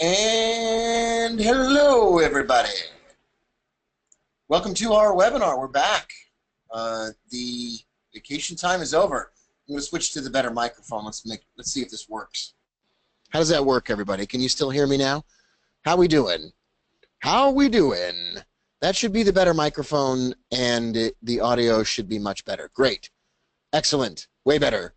And hello, everybody. Welcome to our webinar. We're back. The vacation time is over. I'm going to switch to the better microphone. Let's see if this works. How does that work, everybody? Can you still hear me now? How we doing? How we doing? That should be the better microphone, and the audio should be much better. Great. Excellent. Way better.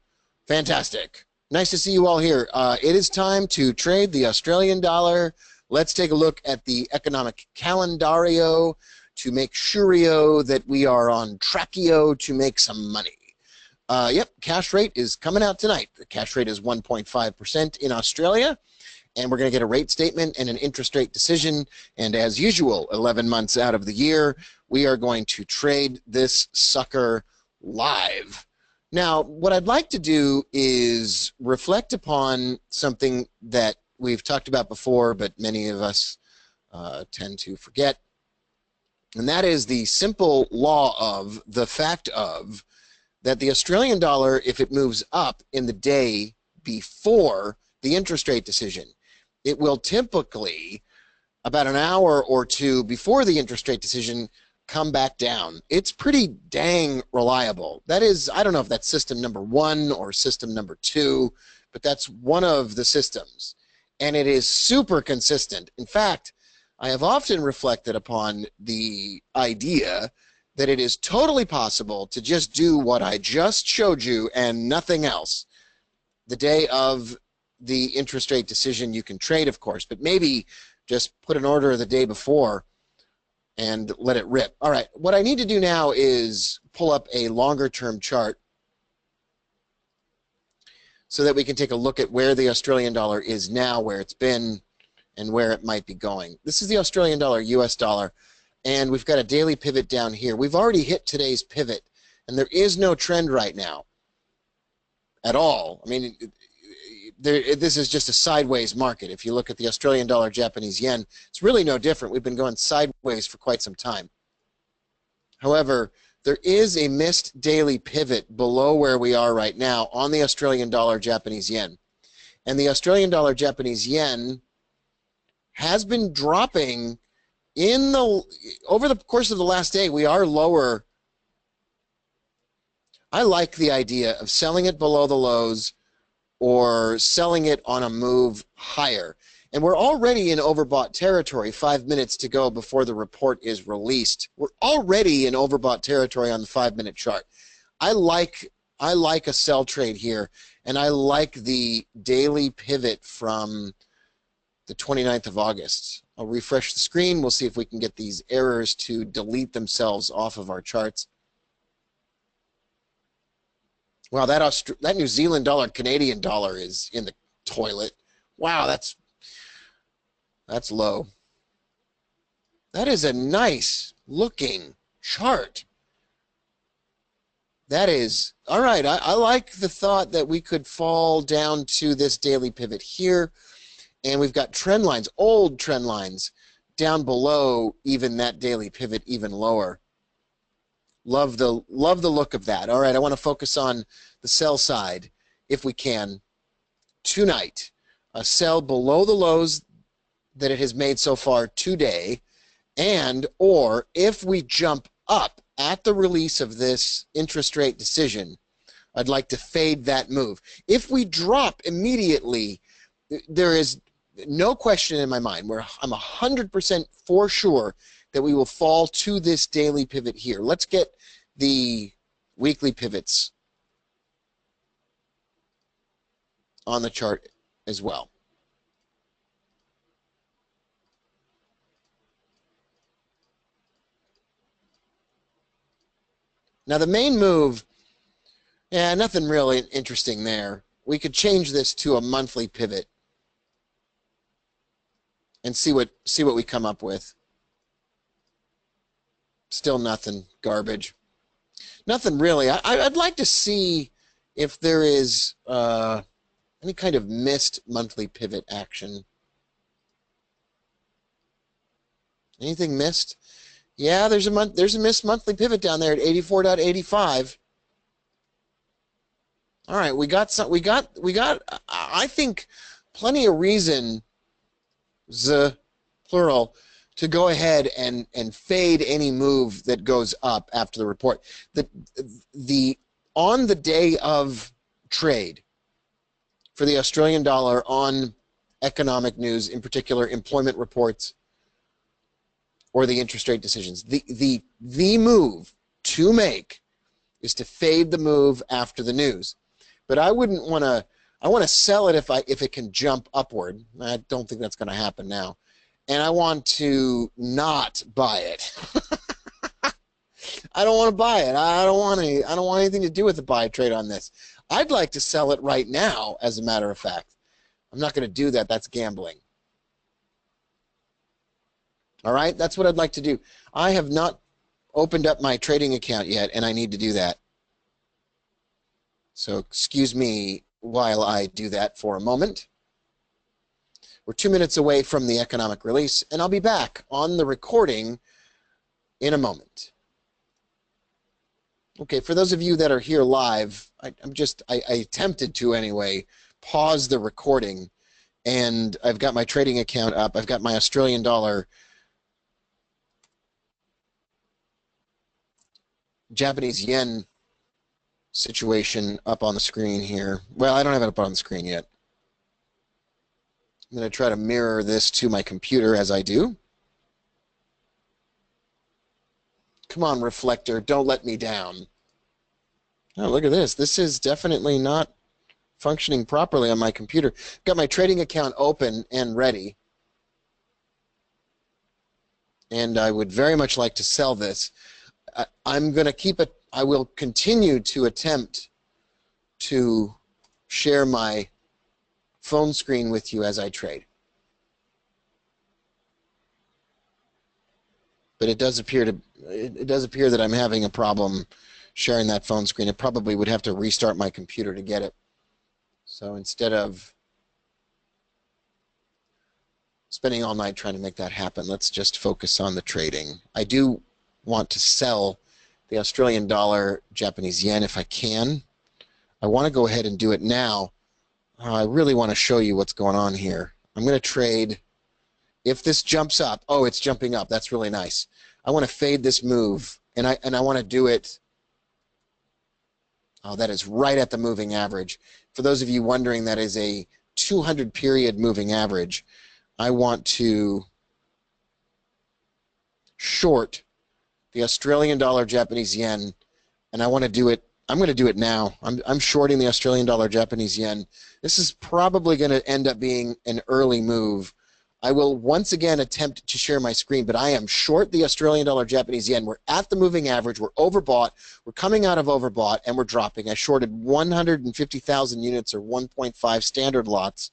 Fantastic. Nice to see you all here. It is time to trade the Australian dollar. Let's take a look at the economic calendario to make sure that we are on trackio to make some money. Yep, cash rate is coming out tonight. The cash rate is 1.5% in Australia, and we're going to get a rate statement and an interest rate decision. And as usual, 11 months out of the year, we are going to trade this sucker live. Now, what I'd like to do is reflect upon something that we've talked about before, but many of us tend to forget, and that is the simple law of the fact of that the Australian dollar, if it moves up in the day before the interest rate decision, it will typically, about an hour or two before the interest rate decision, come back down. It's pretty dang reliable. That is, I don't know if that's system number 1 or system number 2, but that's one of the systems. And it is super consistent. In fact, I have often reflected upon the idea that it is totally possible to just do what I just showed you and nothing else. The day of the interest rate decision, you can trade, of course, but maybe just put an order the day before and let it rip. All right, what I need to do now is pull up a longer term chart so that we can take a look at where the Australian dollar is now, where it's been, and where it might be going. This is the Australian dollar, US dollar, and we've got a daily pivot down here. We've already hit today's pivot, and there is no trend right now at all. I mean, this is just a sideways market. If you look at the Australian dollar, Japanese yen, it's really no different. We've been going sideways for quite some time. However, there is a missed daily pivot below where we are right now on the Australian dollar, Japanese yen. And the Australian dollar, Japanese yen has been dropping over the course of the last day. We are lower. I like the idea of selling it below the lows or selling it on a move higher. And we're already in overbought territory, 5 minutes to go before the report is released. We're already in overbought territory on the 5-minute chart. I like a sell trade here, and I like the daily pivot from the 29th of August. I'll refresh the screen. We'll see if we can get these errors to delete themselves off of our charts. Wow, that New Zealand dollar, Canadian dollar is in the toilet. Wow, that's low. That is a nice looking chart. That is, all right, I like the thought that we could fall down to this daily pivot here, and we've got trend lines, old trend lines, down below even that daily pivot, even lower. Love the look of that. All right, I want to focus on the sell side, if we can, tonight. A sell below the lows that it has made so far today, and or if we jump up at the release of this interest rate decision, I'd like to fade that move. If we drop immediately, there is no question in my mind where I'm 100% for sure that we will fall to this daily pivot here. Let's get the weekly pivots on the chart as well. Now the main move, yeah, nothing really interesting there. We could change this to a monthly pivot and see what we come up with. Still nothing. Garbage. Nothing really. I'd like to see if there is any kind of missed monthly pivot action. Anything missed? Yeah, there's a missed monthly pivot down there at 84.85. All right, we got I think plenty of reason plural, to go ahead and fade any move that goes up after the report. On the day of trade for the Australian dollar on economic news, in particular employment reports or the interest rate decisions, the move to make is to fade the move after the news. But I wouldn't want to. I want to sell it if it can jump upward. I don't think that's going to happen now. And I want to not buy it. I don't want to buy it. I don't want anything to do with the buy trade on this. I'd like to sell it right now, as a matter of fact. I'm not going to do that. That's gambling. All right? That's what I'd like to do. I have not opened up my trading account yet, and I need to do that. So excuse me while I do that for a moment. We're 2 minutes away from the economic release, and I'll be back on the recording in a moment. Okay, for those of you that are here live, I attempted to anyway pause the recording, and I've got my trading account up. I've got my Australian dollar, Japanese yen situation up on the screen here. Well, I don't have it up on the screen yet. I'm going to try to mirror this to my computer as I do. Come on, Reflector, don't let me down. Oh, look at this. This is definitely not functioning properly on my computer. Got my trading account open and ready. And I would very much like to sell this. I'm going to keep it. I will continue to attempt to share my phone screen with you as I trade. But it does appear that I'm having a problem sharing that phone screen. It probably would have to restart my computer to get it. So instead of spending all night trying to make that happen, let's just focus on the trading. I do want to sell the Australian dollar, Japanese yen if I can. I want to go ahead and do it now. I really want to show you what's going on here. I'm going to trade. If this jumps up, oh, it's jumping up. That's really nice. I want to fade this move, and I want to do it. Oh, that is right at the moving average. For those of you wondering, that is a 200 period moving average. I want to short the Australian dollar, Japanese yen, and I want to do it. I'm going to do it now. I'm shorting the Australian dollar, Japanese yen. This is probably going to end up being an early move. I will once again attempt to share my screen, but I am short the Australian dollar, Japanese yen. We're at the moving average. We're overbought. We're coming out of overbought, and we're dropping. I shorted 150,000 units, or 1.5 standard lots.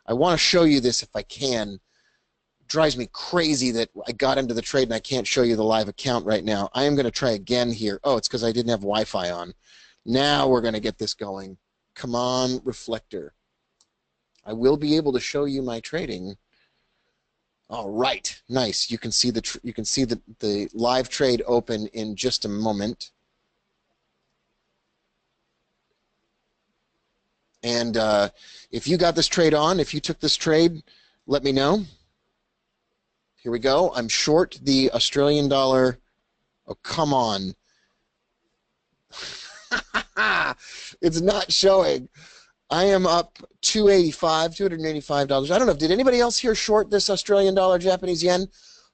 I want to show you this if I can. It drives me crazy that I got into the trade and I can't show you the live account right now. I am going to try again here. Oh, it's because I didn't have Wi-Fi on. Now we're going to get this going. Come on, Reflector. I will be able to show you my trading. All right, nice. You can see the live trade open in just a moment. And if you got this trade on, if you took this trade, let me know. Here we go. I'm short the Australian dollar. Oh, come on. It's not showing. I am up $285. I don't know. Did anybody else here short this Australian dollar, Japanese yen?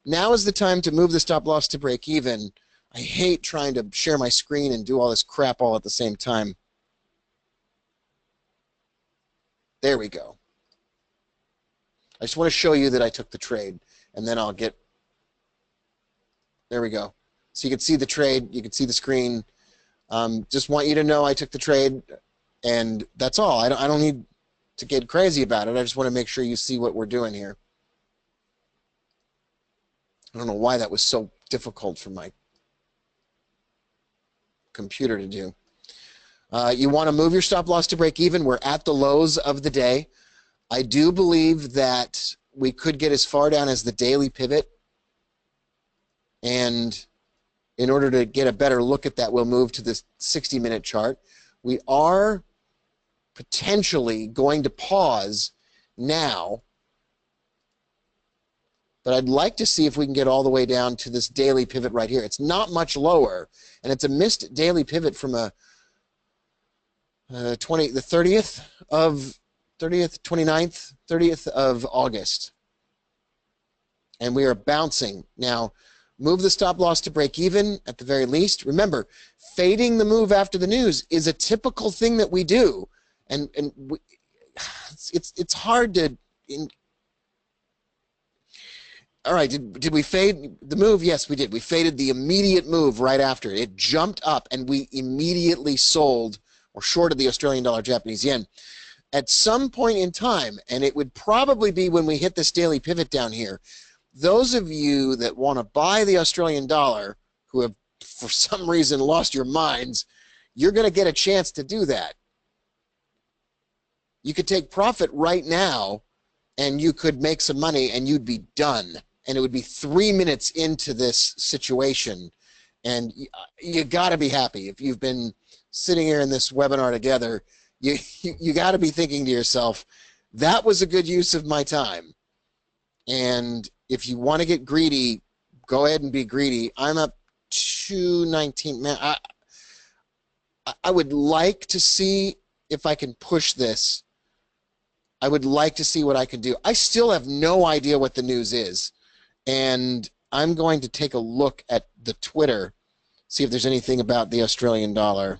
Now is the time to move the stop loss to break even. I hate trying to share my screen and do all this crap all at the same time. There we go. I just want to show you that I took the trade, and then I'll get... There we go. So you can see the trade. You can see the screen. Just want you to know I took the trade, and that's all. I don't need to get crazy about it. I just want to make sure you see what we're doing here. I don't know why that was so difficult for my computer to do. You want to move your stop loss to break even. We're at the lows of the day. I do believe that we could get as far down as the daily pivot, and in order to get a better look at that, we'll move to this 60-minute chart. We are potentially going to pause now but I'd like to see if we can get all the way down to this daily pivot right here. It's not much lower, and it's a missed daily pivot from a the 30th, 29th, 30th of August. And we are bouncing. Now, move the stop loss to break even at the very least. Remember, fading the move after the news is a typical thing that we do. And it's hard to... All right, did we fade the move? Yes, we did. We faded the immediate move right after. It jumped up, and we immediately sold or shorted the Australian dollar, Japanese yen. At some point in time, and it would probably be when we hit this daily pivot down here, those of you that want to buy the Australian dollar, who have for some reason lost your minds, you're going to get a chance to do that. You could take profit right now, and you could make some money, and you'd be done. And it would be 3 minutes into this situation. And you got to be happy. If you've been sitting here in this webinar together, you got to be thinking to yourself, that was a good use of my time. And if you want to get greedy, go ahead and be greedy. I'm up 219. Man, I would like to see if I can push this. I would like to see what I can do. I still have no idea what the news is. And I'm going to take a look at the Twitter, see if there's anything about the Australian dollar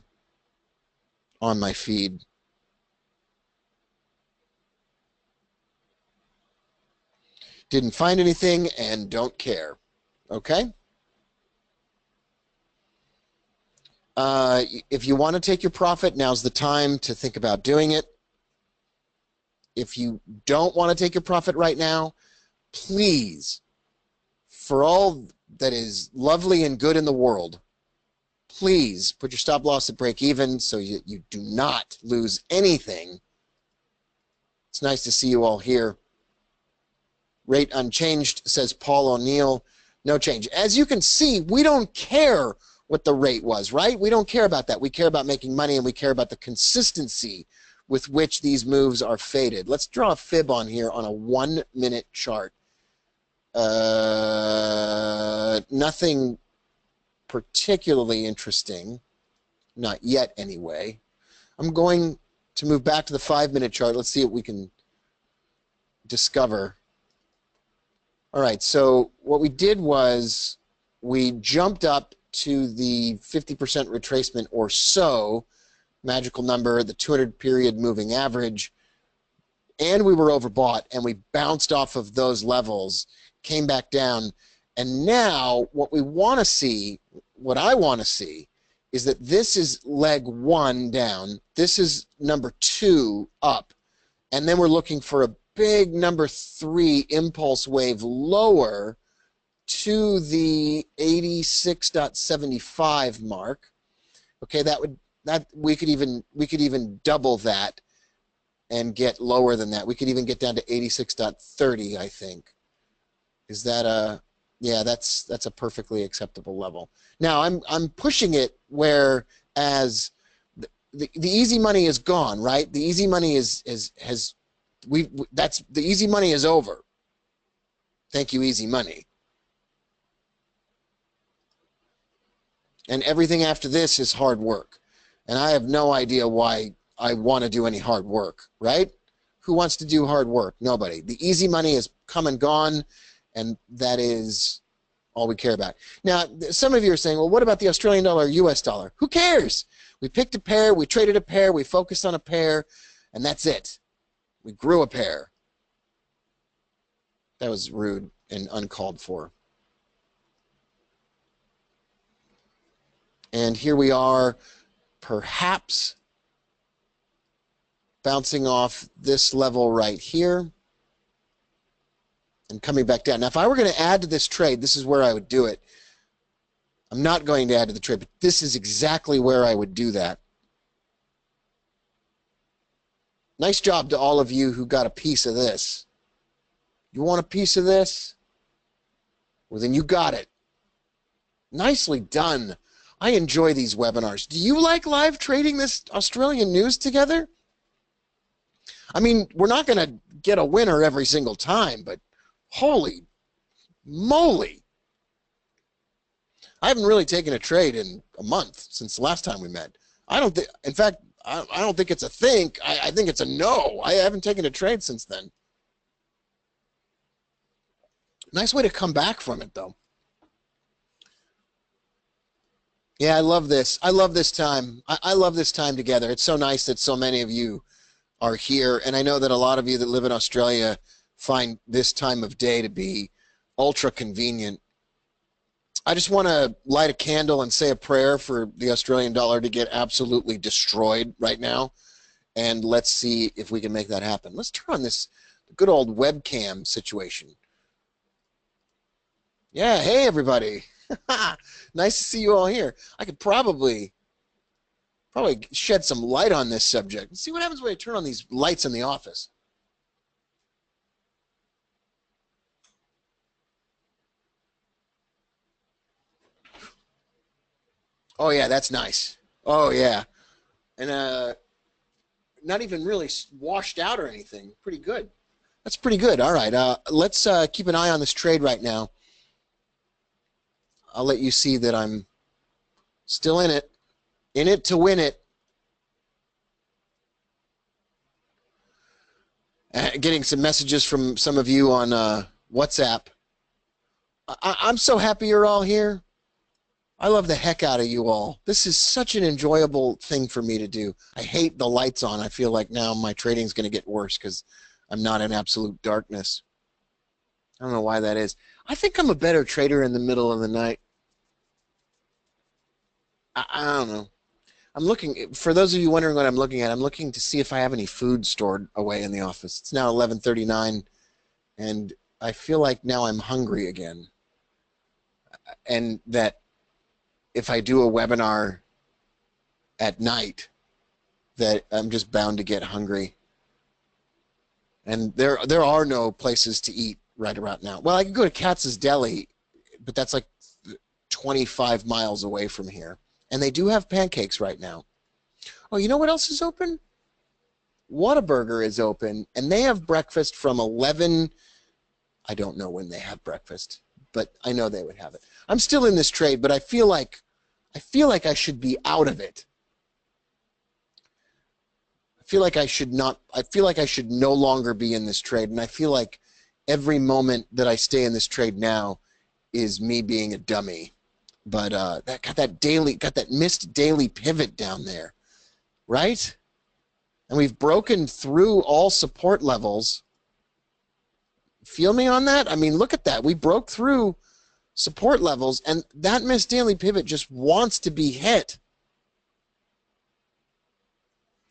on my feed. Didn't find anything and don't care. Okay? If you want to take your profit, now's the time to think about doing it. If you don't want to take your profit right now, please, for all that is lovely and good in the world, please put your stop loss at break even so you do not lose anything. It's nice to see you all here. Rate unchanged, says Paul O'Neill. No change. As you can see, we don't care what the rate was, right? We don't care about that. We care about making money, and we care about the consistency with which these moves are faded. Let's draw a fib on here on a 1 minute chart. Nothing particularly interesting, not yet anyway. I'm going to move back to the 5 minute chart. Let's see what we can discover. All right, so what we did was we jumped up to the 50% retracement or so, magical number, the 200 period moving average, and we were overbought, and we bounced off of those levels, came back down, and now what we want to see, what I want to see, is that this is leg 1 down, this is number 2 up, and then we're looking for a big number 3 impulse wave lower to the 86.75 mark. Okay, we could even double that and get lower than that. We could even get down to 86.30, I think. Is that a... Yeah, that's a perfectly acceptable level. Now I'm pushing it whereas the easy money is gone, right? The easy money the easy money is over. Thank you, easy money. And everything after this is hard work. And I have no idea why I want to do any hard work, right? Who wants to do hard work? Nobody. The easy money is come and gone, and that is all we care about. Now, some of you are saying, well, what about the Australian dollar or US dollar? Who cares? We picked a pair, we traded a pair, we focused on a pair, and that's it. We grew a pair. That was rude and uncalled for. And here we are, perhaps bouncing off this level right here and coming back down. Now, if I were going to add to this trade, this is where I would do it. I'm not going to add to the trade, but this is exactly where I would do that. Nice job to all of you who got a piece of this. You want a piece of this? Well, then you got it. Nicely done. I enjoy these webinars. Do you like live trading this Australian news together? I mean, we're not going to get a winner every single time, but holy moly. I haven't really taken a trade in a month since the last time we met. I don't think, in fact, I don't think it's a think. I think it's a no. I haven't taken a trade since then. Nice way to come back from it, though. Yeah, I love this. I love this time. I love this time together. It's so nice that so many of you are here. And I know that a lot of you that live in Australia find this time of day to be ultra convenient. I just want to light a candle and say a prayer for the Australian dollar to get absolutely destroyed right now. And let's see if we can make that happen. Let's turn on this good old webcam situation. Yeah, hey, everybody. Nice to see you all here. I could probably shed some light on this subject. See what happens when I turn on these lights in the office. Oh, yeah, that's nice. Oh, yeah. And not even really washed out or anything. Pretty good. That's pretty good. All right. Let's keep an eye on this trade right now. I'll let you see that I'm still in it to win it. Getting some messages from some of you on WhatsApp. I'm so happy you're all here. I love the heck out of you all. This is such an enjoyable thing for me to do. I hate the lights on. I feel like now my trading's going to get worse because I'm not in absolute darkness. I don't know why that is. I think I'm a better trader in the middle of the night. I don't know. I'm looking, for those of you wondering what I'm looking at, I'm looking to see if I have any food stored away in the office. It's now 11:39, and I feel like now I'm hungry again. And that if I do a webinar at night, that I'm just bound to get hungry. And there are no places to eat right around now. Well, I could go to Katz's Deli, but that's like 25 miles away from here. And they do have pancakes right now. Oh, you know what else is open? Whataburger is open, and they have breakfast from 11. I don't know when they have breakfast, but I know they would have it. I'm still in this trade, but I feel like I should be out of it. I feel like I should no longer be in this trade, and I feel like every moment that I stay in this trade now is me being a dummy. But that got that missed daily pivot down there, right? And we've broken through all support levels. Feel me on that? I mean, look at that. We broke through support levels, and that missed daily pivot just wants to be hit.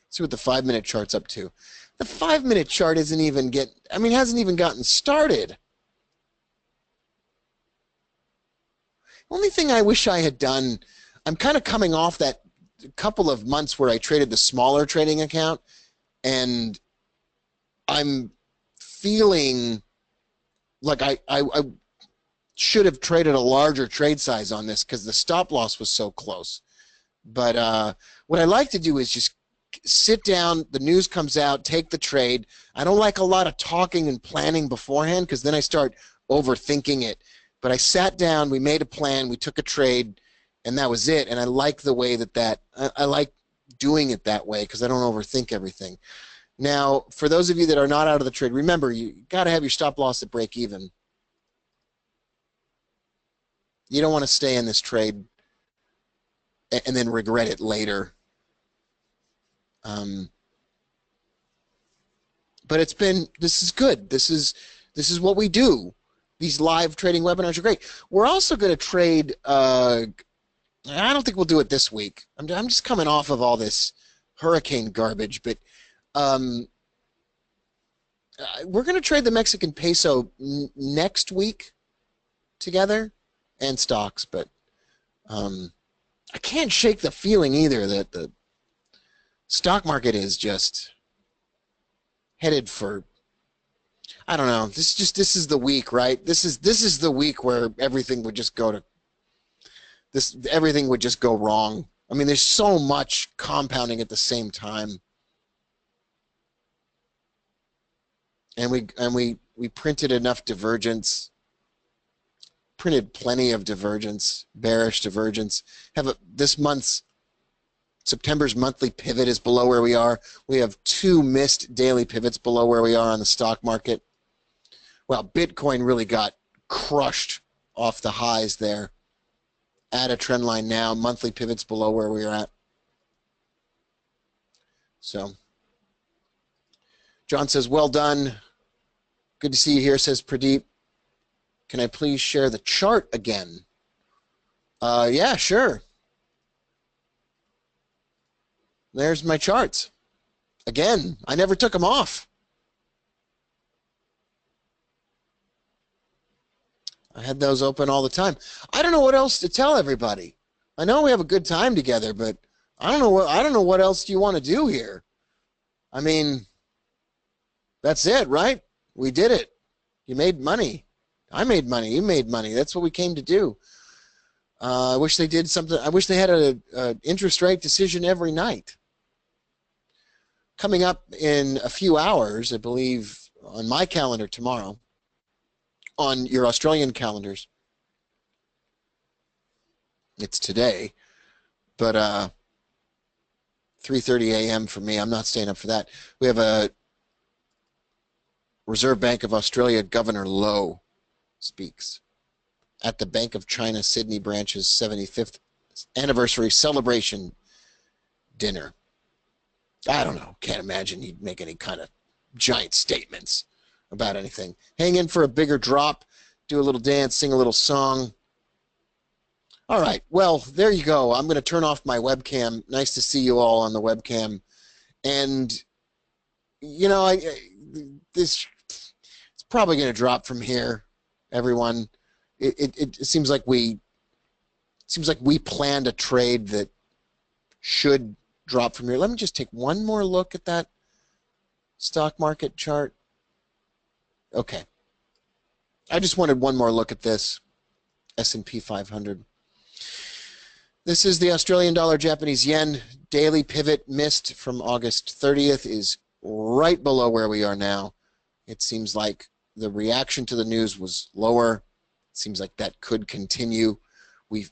Let's see what the 5-minute chart's up to. The 5-minute chart hasn't even gotten started. Only thing I wish I had done, I'm kind of coming off that couple of months where I traded the smaller trading account, and I'm feeling like I should have traded a larger trade size on this because the stop loss was so close. But what I like to do is just sit down, the news comes out, take the trade. I don't like a lot of talking and planning beforehand because then I start overthinking it. But I sat down, we made a plan, we took a trade, and that was it. And I like the way I like doing it that way because I don't overthink everything. Now, for those of you that are not out of the trade, remember, you got to have your stop loss at break even. You don't want to stay in this trade and then regret it later. But this is good. This is what we do. These live trading webinars are great. We're also going to trade, I don't think we'll do it this week. I'm just coming off of all this hurricane garbage, but we're going to trade the Mexican peso next week together and stocks, but I can't shake the feeling either that the stock market is just headed for, I don't know. This is the week, right? This is the week where everything would just go wrong. I mean, there's so much compounding at the same time. And we printed enough divergence printed plenty of divergence, bearish divergence. This month's September's monthly pivot is below where we are. We have 2 missed daily pivots below where we are on the stock market. Well, Bitcoin really got crushed off the highs there. At a trend line now, monthly pivots below where we are at. So, John says, well done. Good to see you here, says Pradeep. Can I please share the chart again? Yeah, sure. There's my charts. Again, I never took them off. I had those open all the time. I don't know what else to tell everybody. I know we have a good time together, but I don't know what else you want to do here. I mean, that's it, right? We did it. You made money. I made money. You made money. That's what we came to do. I wish they did something. I wish they had an interest rate decision every night. Coming up in a few hours, I believe, on my calendar tomorrow, on your Australian calendars, it's today, but 3:30 a.m. for me. I'm not staying up for that. We have a Reserve Bank of Australia Governor Lowe speaks at the Bank of China Sydney branch's 75th anniversary celebration dinner. I don't know. Can't imagine he'd make any kind of giant statements about anything. Hang in for a bigger drop, do a little dance, sing a little song. All right. Well, there you go. I'm going to turn off my webcam. Nice to see you all on the webcam. And, you know, it's probably going to drop from here, everyone. It seems like we planned a trade that should drop from here. Let me just take one more look at that stock market chart. Okay. I just wanted one more look at this S&P 500. This is the Australian dollar, Japanese yen. Daily pivot missed from August 30th is right below where we are now. It seems like the reaction to the news was lower. It seems like that could continue. We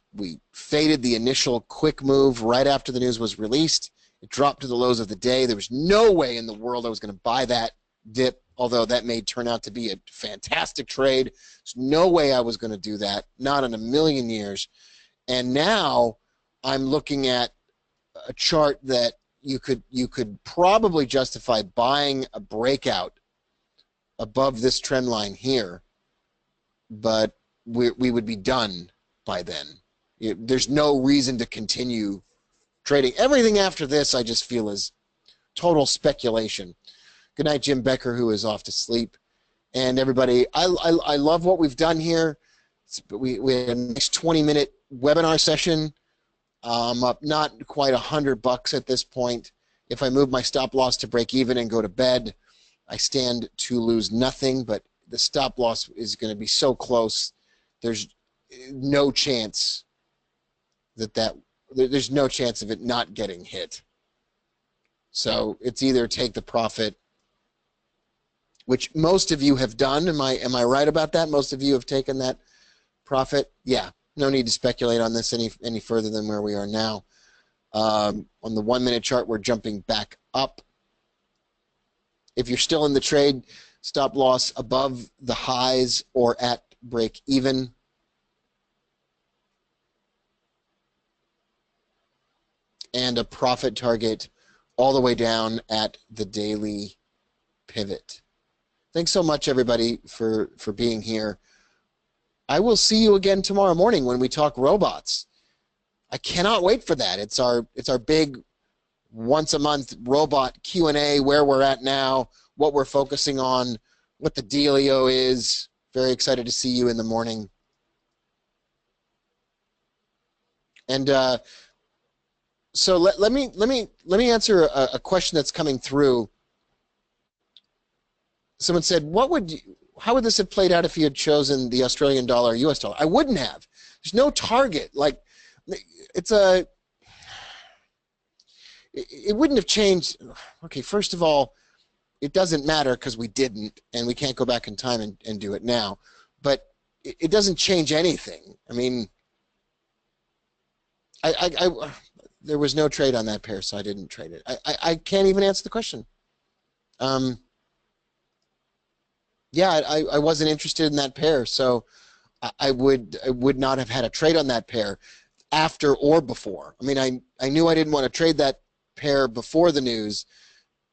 faded the initial quick move right after the news was released. It dropped to the lows of the day. There was no way in the world I was going to buy that dip, although that may turn out to be a fantastic trade. There's no way I was going to do that, not in a million years. And now I'm looking at a chart that you could probably justify buying a breakout above this trend line here, but we would be done by then. There's no reason to continue trading. Everything after this I just feel is total speculation. Good night, Jim Becker, who is off to sleep. And everybody, I love what we've done here. We had a nice 20-minute webinar session. I'm up not quite $100 at this point. If I move my stop loss to break even and go to bed, I stand to lose nothing, but the stop loss is going to be so close. There's no chance there's no chance of it not getting hit. So it's either take the profit, which most of you have done. Am I right about that? Most of you have taken that profit. Yeah. No need to speculate on this any further than where we are now. On the 1-minute chart, we're jumping back up. If you're still in the trade, stop loss above the highs or at break even. And a profit target all the way down at the daily pivot. Thanks so much, everybody, for being here. I will see you again tomorrow morning when we talk robots. I cannot wait for that. It's our big once-a-month robot Q&A, where we're at now, what we're focusing on, what the dealio is. Very excited to see you in the morning. And so let me answer a question that's coming through. Someone said, how would this have played out if you had chosen the Australian dollar or US dollar? I wouldn't have. There's no target. Like, it wouldn't have changed. Okay, first of all, it doesn't matter because we didn't, and we can't go back in time and do it now. But it doesn't change anything. I mean, there was no trade on that pair, so I didn't trade it. I can't even answer the question. Yeah, I wasn't interested in that pair, so I would not have had a trade on that pair after or before. I mean, I knew I didn't want to trade that pair before the news,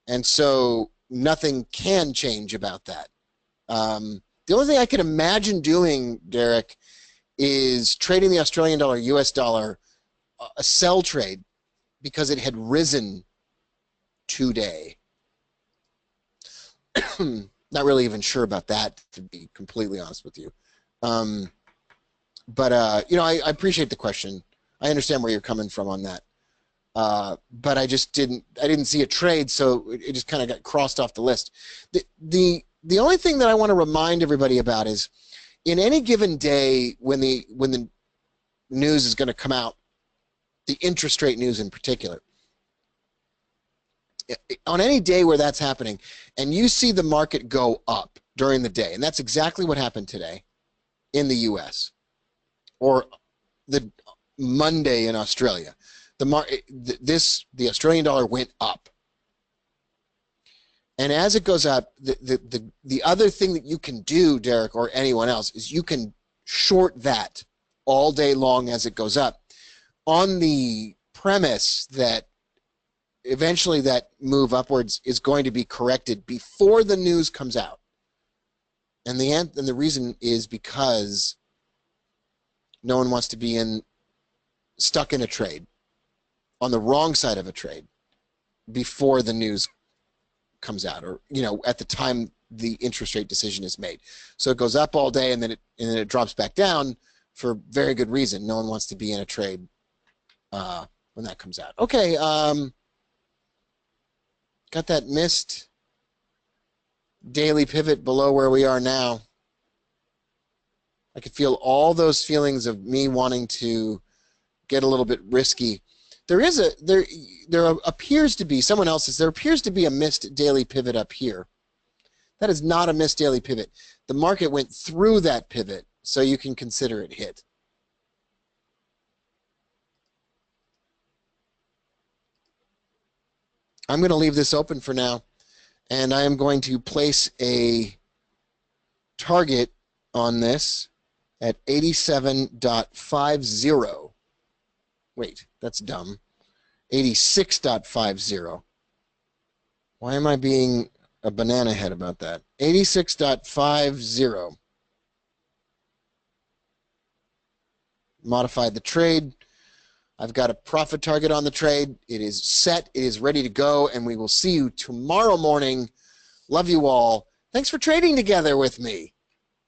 and so nothing can change about that. The only thing I could imagine doing, Derek, is trading the Australian dollar, US dollar, a sell trade because it had risen today. Not really even sure about that, to be completely honest with you. But you know, I appreciate the question. I understand where you're coming from on that. But I didn't see a trade, so it just kind of got crossed off the list. The only thing that I want to remind everybody about is, in any given day when the news is going to come out, the interest rate news in particular, on any day where that's happening, and you see the market go up during the day, and that's exactly what happened today in the U.S. or the Monday in Australia. The Australian dollar went up, and as it goes up, the other thing that you can do, Derek, or anyone else, is you can short that all day long as it goes up, on the premise that eventually that move upwards is going to be corrected before the news comes out. And the reason is because no one wants to be stuck in a trade, on the wrong side of a trade, before the news comes out, or at the time the interest rate decision is made. So it goes up all day, and then it drops back down for very good reason. No one wants to be in a trade when that comes out. Okay, got that missed daily pivot below where we are now. I could feel all those feelings of me wanting to get a little bit risky. There appears to be a missed daily pivot up here. That is not a missed daily pivot. The market went through that pivot, so you can consider it hit. I'm going to leave this open for now, and I am going to place a target on this at 87.50. Wait, that's dumb. 86.50. Why am I being a banana head about that? 86.50. Modified the trade. I've got a profit target on the trade. It is set. It is ready to go, and we will see you tomorrow morning. Love you all. Thanks for trading together with me.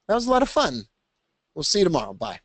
That was a lot of fun. We'll see you tomorrow. Bye.